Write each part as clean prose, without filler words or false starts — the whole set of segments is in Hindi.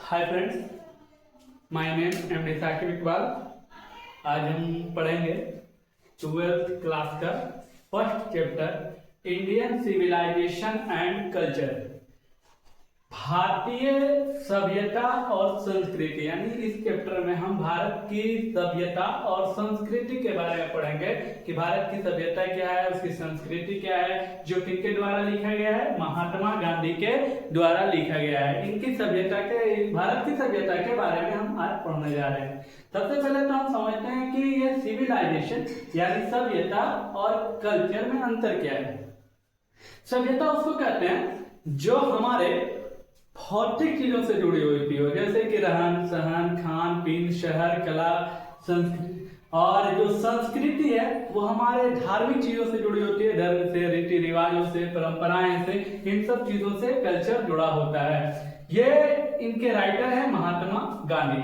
Hi friends, my name M D Saqib Iqbal. आज हम पढ़ेंगे 12th क्लास का first chapter Indian civilisation and culture, भारतीय सभ्यता और संस्कृति। यानी इस चैप्टर में हम भारत की सभ्यता और संस्कृति के बारे में पढ़ेंगे कि भारत की सभ्यता क्या है, उसकी संस्कृति क्या है, जो किनके द्वारा लिखा गया है, महात्मा गांधी के द्वारा लिखा गया है। इनकी सभ्यता के, भारत की सभ्यता के बारे में हम आज पढ़ने जा रहे हैं। सबसे पहले तो हम समझते हैं कि ये सिविलाइजेशन यानी सभ्यता और कल्चर में अंतर क्या है। सभ्यता उसको कहते हैं जो हमारे भौतिक चीजों से जुड़ी हुई हो, जैसे कि रहन सहन, खान पीन, शहर, कला, संस्कृति। और जो संस्कृति है वो हमारे धार्मिक चीजों से जुड़ी होती है, धर्म से, रीति रिवाजों से, परंपराएं से, इन सब चीजों से कल्चर जुड़ा होता है। ये इनके राइटर है महात्मा गांधी।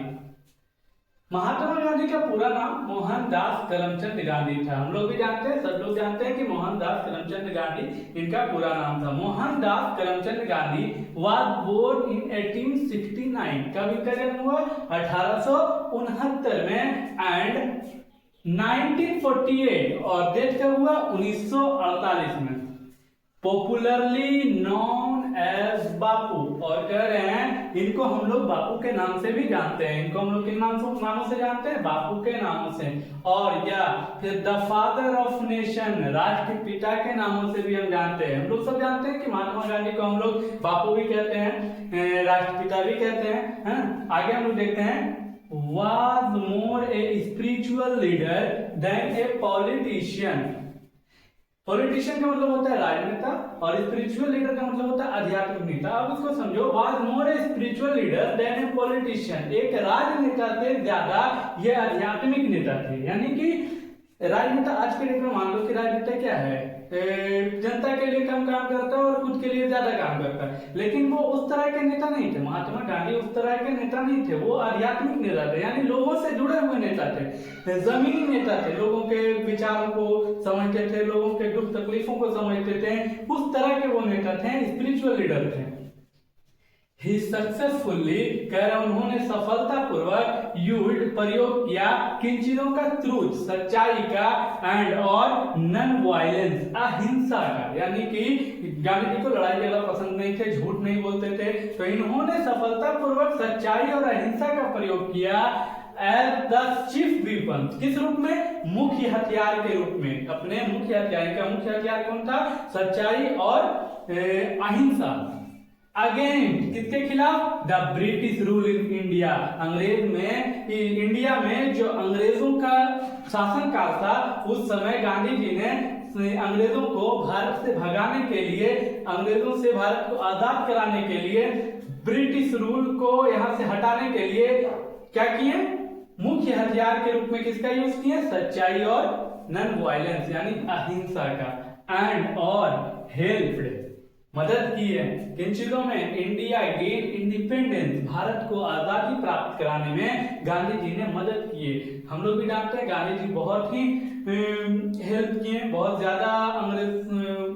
महात्मा गांधी का पूरा नाम मोहनदास करमचंद गांधी था। हम लोग भी जानते हैं, सब लोग जानते हैं कि मोहनदास करमचंद गांधी इनका पूरा नाम था। Mohandas Karamchand Gandhi was born in 1869। कब इनका जन्म हुआ? 1869 में। एंड 1948 और डेथ कब हुआ? 1948 में। पॉपुलरली नोन एज बापू, और कह रहे हैं इनको हम लोग बापू के नाम से भी जानते हैं। इनको हम लोग किन नामों से जानते हैं? बापू के नामों से। और या फिर द फादर ऑफ नेशन, राष्ट्र पिता के नामों से भी हम जानते हैं। हम लोग सब जानते हैं कि महात्मा गांधी को हम लोग बापू भी कहते हैं, राष्ट्रपिता भी कहते हैं, है? आगे हम लोग देखते हैं, was more a spiritual leader than a politician। Politician का मतलब होता है राजनेता और स्पिरिचुअल लीडर का मतलब होता है आध्यात्मिक नेता। अब इसको समझो, was more a spiritual leader than a politician. एक राजनेता से ज्यादा ये आध्यात्मिक नेता थे। यानी कि राजनेता आज के डेट में मान लो कि राजनेता क्या है, जनता के लिए कम काम करता है और खुद के लिए ज्यादा काम करता है, लेकिन वो उस तरह के नेता नहीं थे। महात्मा गांधी उस तरह के नेता नहीं थे, वो आध्यात्मिक नेता थे, यानी लोगों से जुड़े हुए नेता थे, जमीनी नेता थे। लोगों के विचारों को समझते थे, लोगों के दुख तकलीफों को समझते थे, उस तरह के वो नेता थे, स्पिरिचुअल लीडर थे। He successfully, कह रहे उन्होंने सफलतापूर्वक यूज्ड, प्रयोग किया किन चीजों का? ट्रूथ, सच्चाई का, एंड और नॉन वायलेंस, अहिंसा का। यानी कि गांधी जी को लड़ाई झगड़ा पसंद नहीं थे, झूठ नहीं बोलते थे, तो इन्होंने सफलतापूर्वक सच्चाई और अहिंसा का प्रयोग किया एज द चीफ वेपन। किस रूप में? मुख्य हथियार के रूप में। अपने मुख्य हथियार का मुख्य हथियार कौन था? सच्चाई और अहिंसा। अगेन किसके खिलाफ? The British rule in India. अंग्रेज में, इंडिया में जो अंग्रेजों का शासन काल था, उस समय गांधी जी ने अंग्रेजों को भारत से भगाने के लिए, अंग्रेजों से भारत को आजाद कराने के लिए, ब्रिटिश रूल को यहां से हटाने के लिए क्या किए? मुख्य हथियार के रूप में किसका यूज किए? सच्चाई और नॉन वायलेंस यानी अहिंसा का। एंड और हेल्प्ड, मदद की है किन चीजों में? इंडिया गेन इंडिपेंडेंस, भारत को आजादी प्राप्त कराने में गांधी जी ने मदद की है। हम लोग भी जानते हैं गांधी जी बहुत ही हेल्प किए, बहुत ज्यादा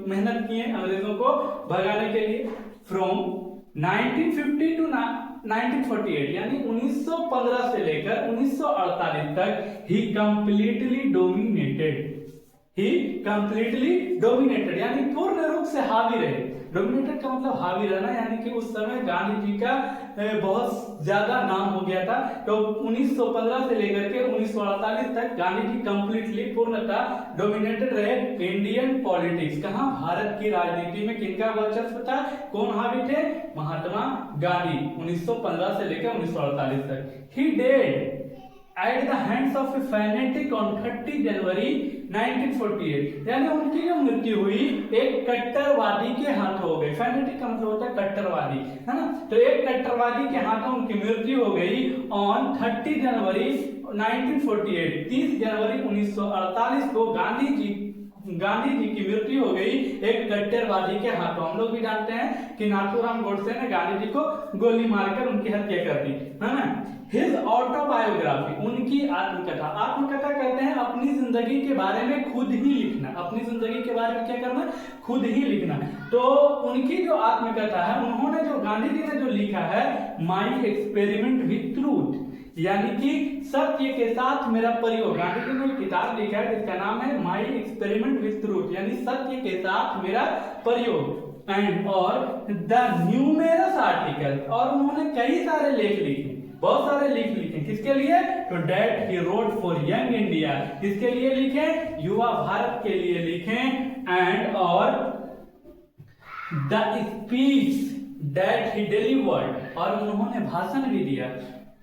मेहनत की है अंग्रेजों को भगाने के लिए। फ्रॉम 1950 टू 1948 यानी 1915 से लेकर 1948 तक ही कंप्लीटली डोमिनेटेड यानी पूर्ण रूप से हावी रहे। डोमिनेटेड का मतलब हावी रहना, यानी कि उस समय गांधी जी का बहुत ज्यादा नाम हो गया था। तो 1915 से लेकर के 1948 तक गांधी जी कंप्लीटली, पूर्णतः डोमिनेटेड रहे इंडियन पॉलिटिक्स। कहां? भारत की राजनीति में किनका वर्चस्व था? कौन हावी थे? महात्मा गांधी। 1915 से लेकर 1948 तक। He died at the hands of a fanatic on 30 January 1948, यानी उनकी जो मृत्यु हुई एक कट्टरवादी के हाथों हो गई। फैनेटिक का मतलब होता है कट्टरवादी, है ना? तो एक कट्टरवादी के हाथों उनकी मृत्यु हो गई ऑन 30 जनवरी 1948। 30 जनवरी 1948 को गांधी जी गांधी जी की मृत्यु हो गई एक कट्टरवादी के हाथों। हम लोग भी जानते हैं कि नाथूराम गोडसे ने गांधी जी को गोली मारकर उनकी हत्या कर दी, है ना। हिज ऑटोबायोग्राफी, उनकी आत्मकथा। आत्मकथा कहते हैं अपनी जिंदगी के बारे में खुद ही लिखना, अपनी जिंदगी के बारे में क्या करना, खुद ही लिखना। तो उनकी जो आत्मकथा है, उन्होंने जो गांधी जी ने जो लिखा है, माई एक्सपेरिमेंट विथ ट्रूथ, यानी कि सत्य के साथ मेरा प्रयोग। गांधी जी ने किताब लिखा है जिसका नाम है माई एक्सपेरिमेंट विथ ट्रूथ, यानी सत्य के साथ मेरा प्रयोग। एंड और द न्यूमेरस आर्टिकल, और उन्होंने कई सारे लेख लिखे, बहुत सारे लेख लिखे। किसके लिए? तो that he wrote for young India, किसके लिए लिखे? युवा भारत के लिए लिखे। एंड और the speech that he delivered, और उन्होंने भाषण भी दिया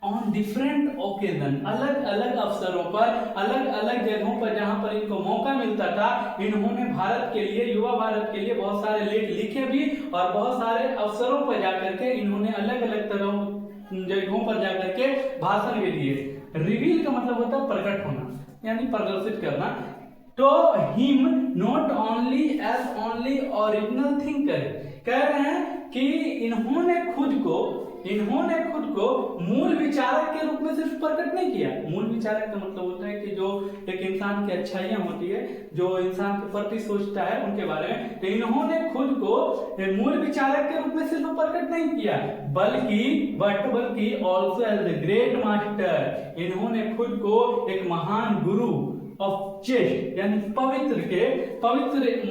ऑन डिफरेंट ओकेजन, अलग अलग अवसरों पर, अलग अलग जगहों पर जहां पर इनको मौका मिलता था, इन्होंने भारत के लिए, युवा भारत के लिए बहुत सारे लेख लिखे भी, और बहुत सारे अवसरों पर जाकर के इन्होंने अलग अलग तरह जगहों पर जाकर के भाषण भी दिए। रिवील का मतलब होता है प्रकट होना, यानी प्रदर्शित करना। तो him not only as only original thinker, कह रहे हैं कि इन्होंने खुद को मूल विचारक के रूप में सिर्फ प्रकट नहीं किया। मूल विचारक का मतलब होता है कि जो एक इंसान की अच्छाइयां होती है, जो इंसान के प्रति सोचता है उनके बारे में, तो इन्होंने खुद को मूल विचारक के रूप में सिर्फ प्रकट नहीं किया, बल्कि also as a great master, इन्होंने खुद को एक महान गुरु ऑफ चेस्ट, यानी पवित्र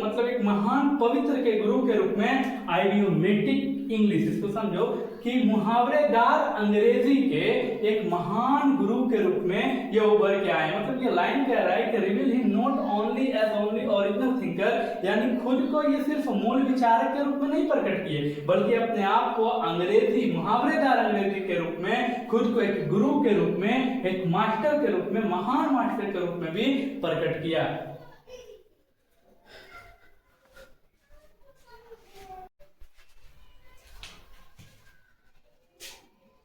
मतलब एक महान पवित्र के गुरु के रूप में, आइडियोमेटिक इंग्लिश, इसको समझो कि मुहावरेदार अंग्रेजी के एक महान गुरु के रूप में ये उभर के आए। मतलब ये लाइन कह रहा है कि reveal him not only as only original thinker, यानी खुद को ये सिर्फ मूल विचारक के रूप में नहीं प्रकट किए, बल्कि अपने आप को अंग्रेजी, मुहावरेदार अंग्रेजी के रूप में, खुद को एक गुरु के रूप में, एक मास्टर के रूप में, महान मास्टर के रूप में भी प्रकट किया।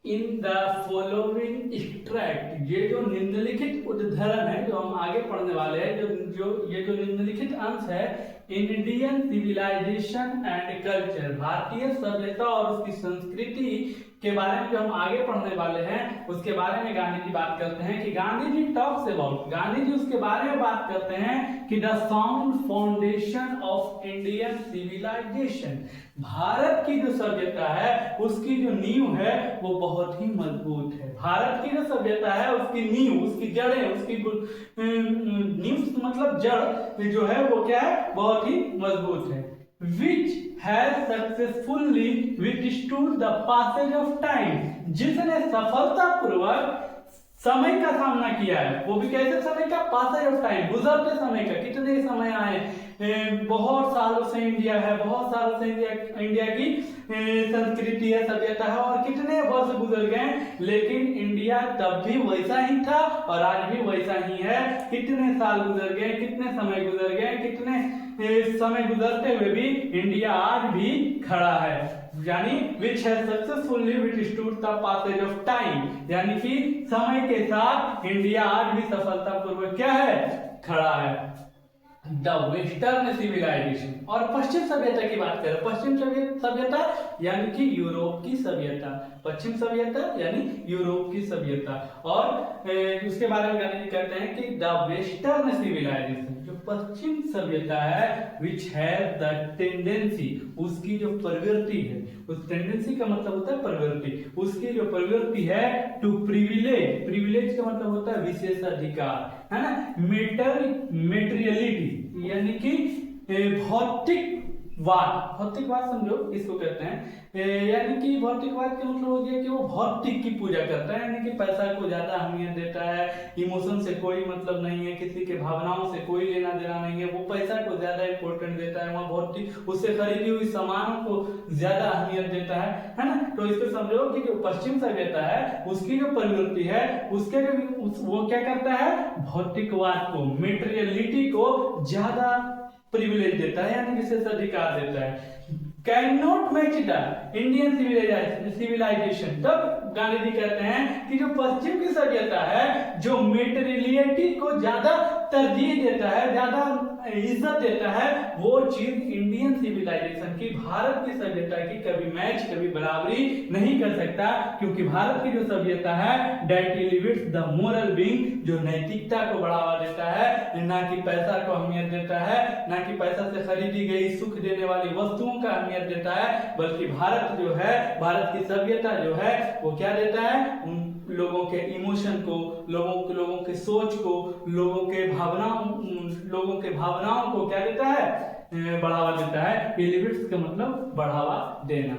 इन द फॉलोइंग एक्सट्रैक्ट, ये जो निम्नलिखित उद्धरण है जो हम आगे पढ़ने वाले हैं, ये जो निम्नलिखित अंश है, इंडियन सिविलाइजेशन एंड कल्चर, भारतीय सभ्यता और उसकी संस्कृति के बारे में जो हम आगे पढ़ने वाले हैं, उसके बारे में गांधी जी बात करते हैं कि गांधी जी टॉक्स अबाउट, गांधी जी उसके बारे में बात करते हैं कि the sound foundation of Indian civilisation, भारत की जो सभ्यता है उसकी जो नींव है वो बहुत ही मजबूत है। भारत की जो सभ्यता है उसकी नींव, उसकी जड़ें, उसकी नींव मतलब जड़ जो है वो क्या है, बहुत ही मजबूत है। Which has successfully withstood the passage of time, जिसने सफलतापूर्वक समय का सामना किया है। वो भी कैसे समय का? पासेज ऑफ टाइम, गुजरते समय का। कितने समय आए, बहुत सालों से इंडिया है, बहुत सालों से इंडिया की संस्कृति है, सभ्यता है, और कितने वर्ष गुजर गए, लेकिन इंडिया तब भी वैसा ही था और आज भी वैसा ही है। कितने साल गुजर गए, कितने समय गुजर गए, कितने समय गुजरते हुए भी इंडिया आज भी खड़ा है, यानी which has successfully withstood the passage of time, यानी कि समय के साथ इंडिया आज भी सफलतापूर्वक क्या है, खड़ा है। द वेस्टर्न सिविलाइजेशन, और पश्चिम सभ्यता की बात करें, पश्चिम सभ्यता यानी कि यूरोप की सभ्यता, पश्चिम सभ्यता यानी यूरोप की सभ्यता, और उसके बारे में गांधी जी कहते हैं कि द वेस्टर्न सिविलाइजेशन, जो पश्चिम सभ्यता है, विच हैज द टेंडेंसी, उसकी जो प्रवृत्ति है, उस टेंडेंसी का मतलब होता है प्रवृत्ति, उसकी जो प्रवृत्ति है टू प्रिविलेज, प्रिविलेज का मतलब होता है विशेष अधिकार, है ना, मेटेरियलिटी यानी कि भौतिकवाद समझो इसको कहते हैं, यानी कि भौतिकवाद का मतलब हो गया कि वो भौतिक की पूजा करता है, यानी कि पैसा को ज्यादा अहमियत देता है, इमोशन से कोई मतलब नहीं है, किसी के भावनाओं से कोई लेना देना नहीं है, वो पैसा को ज्यादा इंपॉर्टेंट देता है, वहाँ भौतिक उससे खरीदी हुई सामानों को ज्यादा अहमियत देता है ना। तो इसको समझो कि जो पश्चिम सभ्यता है उसकी जो प्रवृत्ति है उसके वो क्या करता है, भौतिकवाद को, मेटेरियलिटी को ज्यादा प्रिविलेज देता है, यानी विशेष अधिकार देता है। Can not match the Indian civilisation, तब गांधी जी कहते हैं कि जो पश्चिम की सभ्यता है जो मेटेरियलिटी को ज्यादा तरजीह देता है, ज्यादा इज्जत देता है वो चीज इंडियन सिविलाइजेशन की, भारत की सभ्यता की कभी मैच, कभी बराबरी नहीं कर सकता, क्योंकि भारत की जो सभ्यता है that elevates the moral being, जो नैतिकता को बढ़ावा देता है, ना कि पैसा को अहमियत देता है, ना कि पैसा से खरीदी गई सुख देने वाली वस्तुओं का अहमियत देता है, बल्कि भारत जो है, भारत की सभ्यता जो है वो क्या देता है, उन लोगों के इमोशन को, लोगों के सोच को, लोगों के भावनाओं को क्या देता है, बढ़ावा देता है। एलिवेट्स का मतलब बढ़ावा देना।